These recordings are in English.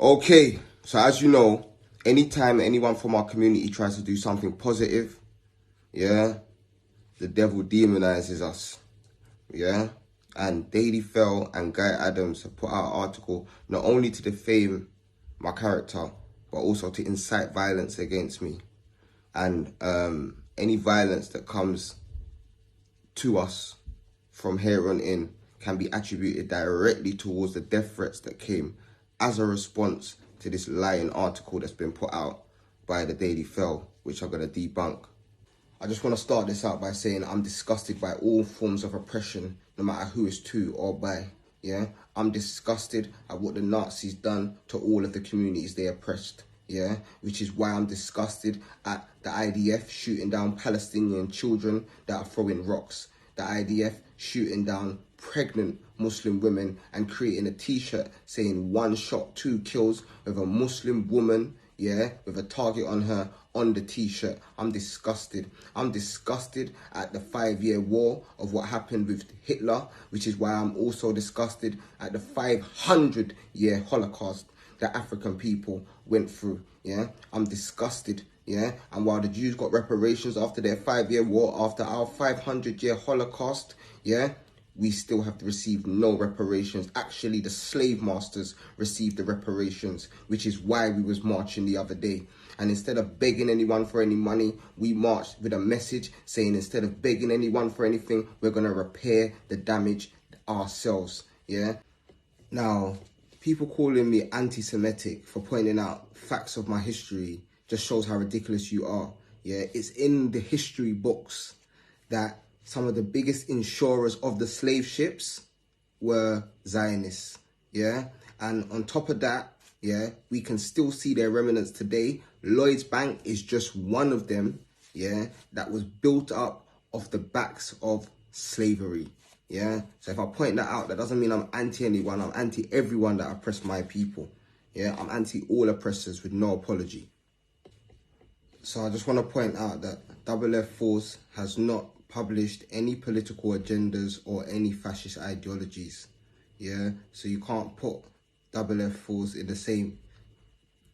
Okay, so as you know, anytime anyone from our community tries to do something positive, yeah, the devil demonizes us, yeah. And Daily Fell and Guy Adams have put out an article not only to defame my character, but also to incite violence against me. And any violence that comes to us from here on in can be attributed directly towards the death threats that came as a response to this lying article that's been put out by the Daily Fell, which I'm going to debunk. I just want to start this out by saying I'm disgusted by all forms of oppression, no matter who it's to or by. Yeah, I'm disgusted at what the Nazis done to all of the communities they oppressed. Yeah, which is why I'm disgusted at the IDF shooting down Palestinian children that are throwing rocks. The IDF shooting down pregnant Muslim women and creating a t-shirt saying 1 shot, 2 kills with a Muslim woman, yeah, with a target on her on the t-shirt. I'm disgusted. I'm disgusted at the 5-year war of what happened with Hitler, which is why I'm also disgusted at the 500-year Holocaust that African people went through, yeah. I'm disgusted, yeah. And while the Jews got reparations after their 5-year war, after our 500-year Holocaust, yeah, we still have to receive no reparations. Actually, the slave masters received the reparations, which is why we was marching the other day. And instead of begging anyone for any money, we marched with a message saying instead of begging anyone for anything, we're going to repair the damage ourselves, yeah? Now, people calling me anti-Semitic for pointing out facts of my history just shows how ridiculous you are, yeah? It's in the history books that some of the biggest insurers of the slave ships were Zionists, yeah? And on top of that, yeah, we can still see their remnants today. Lloyd's Bank is just one of them, yeah, that was built up off the backs of slavery, yeah? So if I point that out, that doesn't mean I'm anti anyone. I'm anti everyone that oppressed my people, yeah? I'm anti all oppressors with no apology. So I just want to point out that Double F Force has not published any political agendas or any fascist ideologies, yeah? So you can't put Double F Force in the same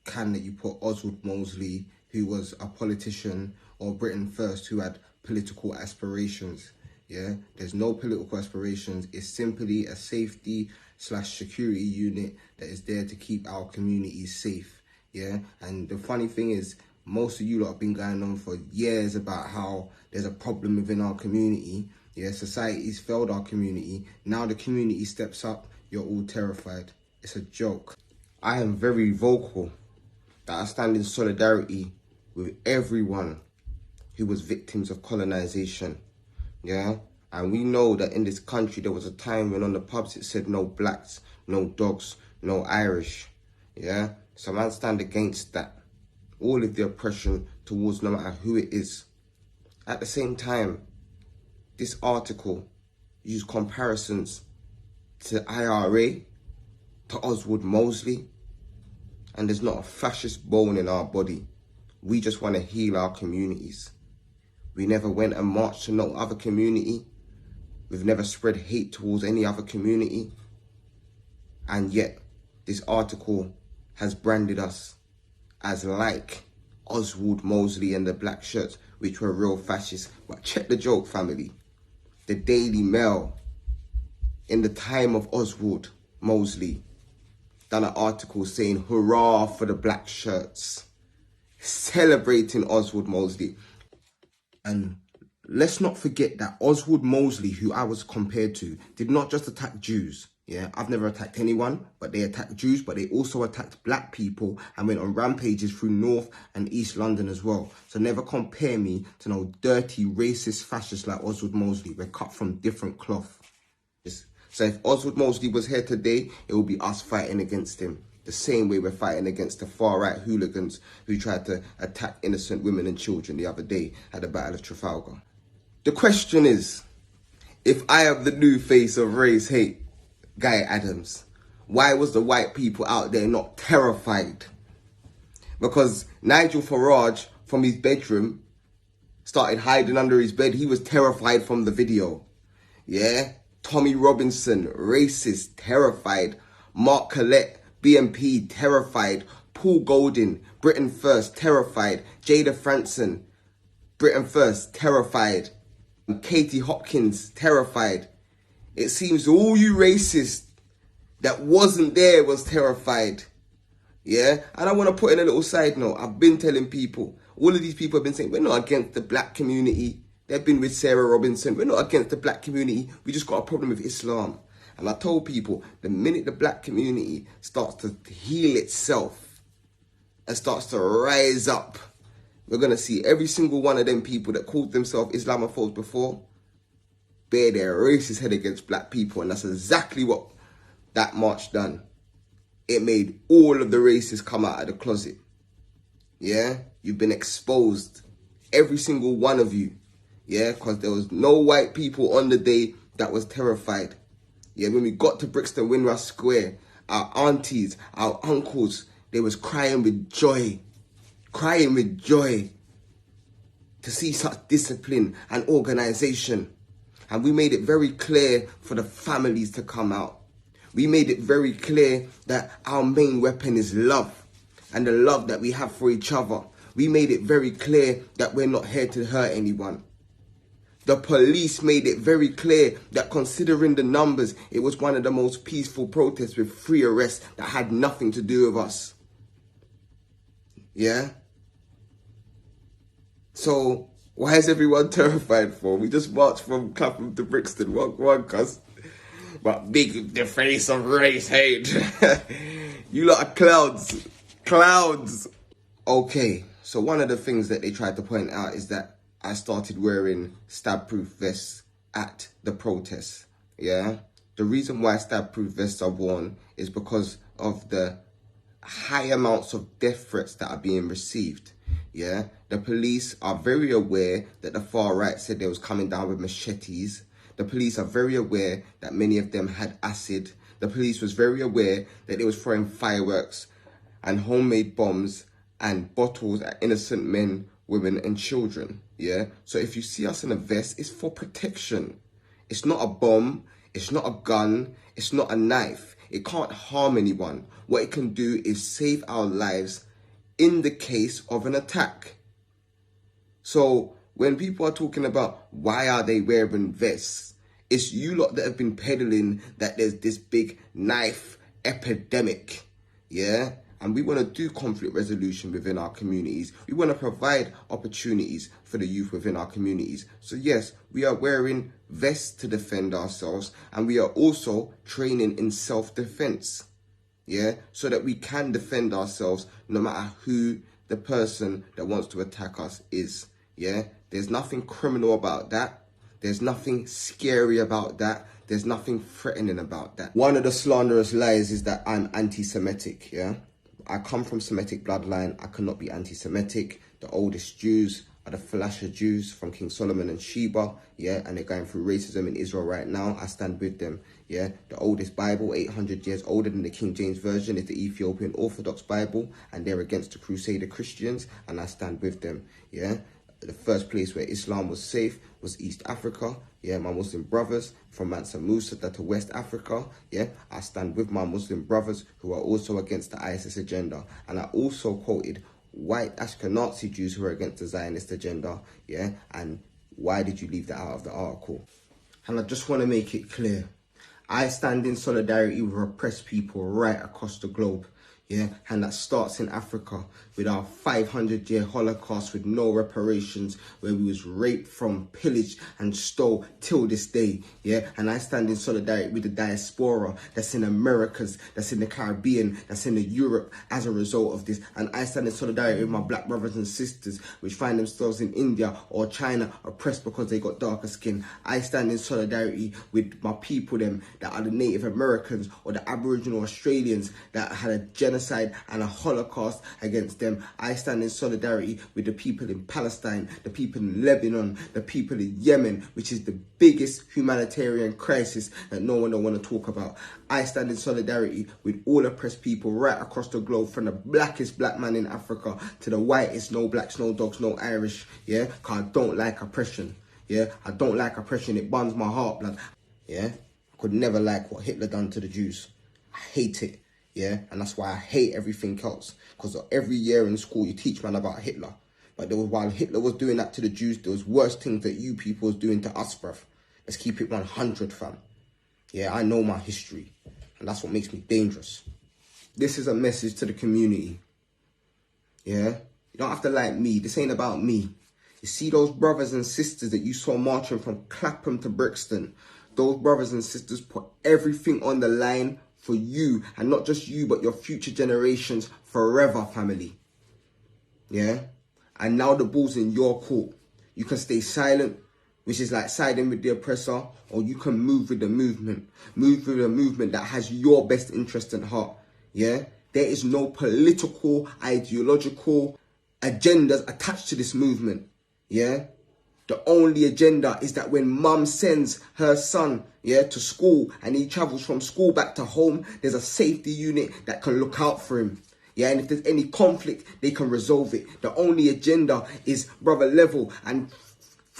can that you put Oswald Mosley, who was a politician, or Britain First, who had political aspirations, yeah? There's no political aspirations. It's simply a safety/security unit that is there to keep our communities safe, yeah? And the funny thing is, most of you lot have been going on for years about how there's a problem within our community. Yeah, society's failed our community. Now the community steps up, you're all terrified. It's a joke. I am very vocal that I stand in solidarity with everyone who was victims of colonization. Yeah, and we know that in this country there was a time when on the pubs it said no blacks, no dogs, no Irish. Yeah, so man stand against that. All of the oppression towards no matter who it is. At the same time, this article used comparisons to IRA, to Oswald Mosley, and there's not a fascist bone in our body. We just want to heal our communities. We never went and marched to no other community. We've never spread hate towards any other community. And yet, this article has branded us as like Oswald Mosley and the black shirts, which were real fascists. But check the joke, family. The Daily Mail, in the time of Oswald Mosley, done an article saying hurrah for the black shirts, celebrating Oswald Mosley. And let's not forget that Oswald Mosley, who I was compared to, did not just attack Jews. Yeah, I've never attacked anyone, but they attacked Jews, but they also attacked black people and went on rampages through North and East London as well. So never compare me to no dirty, racist fascists like Oswald Mosley. We're cut from different cloth. So if Oswald Mosley was here today, it would be us fighting against him. The same way we're fighting against the far-right hooligans who tried to attack innocent women and children the other day at the Battle of Trafalgar. The question is, if I am the new face of race hate, Guy Adams, why was the white people out there not terrified? Because Nigel Farage, from his bedroom, started hiding under his bed. He was terrified from the video. Yeah? Tommy Robinson, racist, terrified. Mark Collette, BMP, terrified. Paul Golding, Britain First, terrified. Jada Franson, Britain First, terrified. Katie Hopkins, terrified. It seems all you racists that wasn't there was terrified. Yeah? And I want to put in a little side note. I've been telling people, all of these people have been saying, we're not against the black community. They've been with Sarah Robinson. We're not against the black community. We just got a problem with Islam. And I told people, the minute the black community starts to heal itself and starts to rise up, we're going to see every single one of them people that called themselves Islamophobes before bear their racist head against black people. And that's exactly what that march done. It made all of the racists come out of the closet. Yeah? You've been exposed. Every single one of you. Yeah? Because there was no white people on the day that was terrified. Yeah? When we got to Brixton Windrush Square, our aunties, our uncles, they was crying with joy. Crying with joy to see such discipline and organization. And we made it very clear for the families to come out. We made it very clear that our main weapon is love and the love that we have for each other. We made it very clear that we're not here to hurt anyone. The police made it very clear that considering the numbers, it was one of the most peaceful protests with 3 arrests that had nothing to do with us. Yeah? So, why is everyone terrified for? We just marched from Clapham to Brixton, one cuz. But big the face of race hate. You lot are clowns. Clowns. Okay, so one of the things that they tried to point out is that I started wearing stab-proof vests at the protests. Yeah? The reason why stab-proof vests are worn is because of the high amounts of death threats that are being received. Yeah? The police are very aware that the far right said they was coming down with machetes. The police are very aware that many of them had acid. The police was very aware that they was throwing fireworks and homemade bombs and bottles at innocent men, women and children. Yeah? So if you see us in a vest, it's for protection. It's not a bomb. It's not a gun. It's not a knife. It can't harm anyone. What it can do is save our lives in the case of an attack. So when people are talking about why are they wearing vests, it's you lot that have been peddling that there's this big knife epidemic. Yeah? And we want to do conflict resolution within our communities. We want to provide opportunities for the youth within our communities. So yes, we are wearing vests to defend ourselves, and we are also training in self-defense. Yeah, so that we can defend ourselves no matter who the person that wants to attack us is. Yeah, there's nothing criminal about that. There's nothing scary about that. There's nothing threatening about that. One of the slanderous lies is that I'm anti-Semitic. Yeah, I come from Semitic bloodline. I cannot be anti-Semitic. The oldest Jews are the Falasha Jews from King Solomon and Sheba, yeah, and they're going through racism in Israel right now. I stand with them, yeah. The oldest Bible, 800 years older than the King James Version, is the Ethiopian Orthodox Bible, and they're against the Crusader Christians, and I stand with them, yeah. The first place where Islam was safe was East Africa, yeah. My Muslim brothers from Mansa Musa to West Africa, yeah. I stand with my Muslim brothers who are also against the ISIS agenda, and I also quoted white Ashkenazi Jews who are against the Zionist agenda, yeah? And why did you leave that out of the article? And I just want to make it clear, I stand in solidarity with oppressed people right across the globe, yeah? And that starts in Africa with our 500-year Holocaust with no reparations, where we was raped from, pillaged and stole till this day, yeah? And I stand in solidarity with the diaspora that's in Americas, that's in the Caribbean, that's in the Europe as a result of this. And I stand in solidarity with my black brothers and sisters which find themselves in India or China oppressed because they got darker skin. I stand in solidarity with my people them that are the Native Americans or the Aboriginal Australians that had a genocide and a Holocaust against them. I stand in solidarity with the people in Palestine, the people in Lebanon, the people in Yemen, which is the biggest humanitarian crisis that no one don't want to talk about. I stand in solidarity with all oppressed people right across the globe, from the blackest black man in Africa to the whitest, no blacks, no dogs, no Irish, yeah? Because I don't like oppression, yeah? I don't like oppression. It burns my heart, blood, yeah? I could never like what Hitler done to the Jews. I hate it. Yeah, and that's why I hate everything else. Because every year in school you teach man about Hitler. But while Hitler was doing that to the Jews, there was worse things that you people was doing to us, bruv. Let's keep it 100, fam. Yeah, I know my history. And that's what makes me dangerous. This is a message to the community. Yeah? You don't have to like me. This ain't about me. You see those brothers and sisters that you saw marching from Clapham to Brixton? Those brothers and sisters put everything on the line for you. And not just you, but your future generations forever, family. Yeah? And now the ball's in your court. You can stay silent, which is like siding with the oppressor, or you can move with the movement. Move with a movement that has your best interest at heart. Yeah? There is no political, ideological agendas attached to this movement. Yeah? The only agenda is that when mum sends her son, yeah, to school and he travels from school back to home, there's a safety unit that can look out for him. Yeah, and if there's any conflict, they can resolve it. The only agenda is brother level and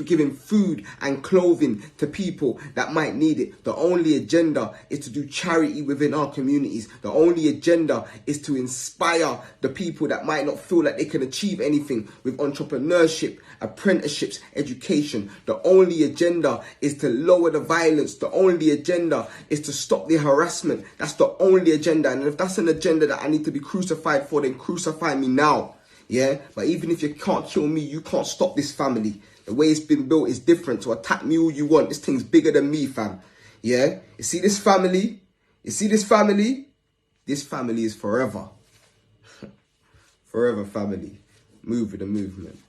for giving food and clothing to people that might need it. The only agenda is to do charity within our communities. The only agenda is to inspire the people that might not feel like they can achieve anything with entrepreneurship, apprenticeships, education. The only agenda is to lower the violence. The only agenda is to stop the harassment. That's the only agenda. And if that's an agenda that I need to be crucified for, then crucify me now. Yeah, but even if you can't kill me, you can't stop this family. The way it's been built is different. So attack me all you want. This thing's bigger than me, fam. Yeah? You see this family? You see this family? This family is forever. Forever family. Move with the movement.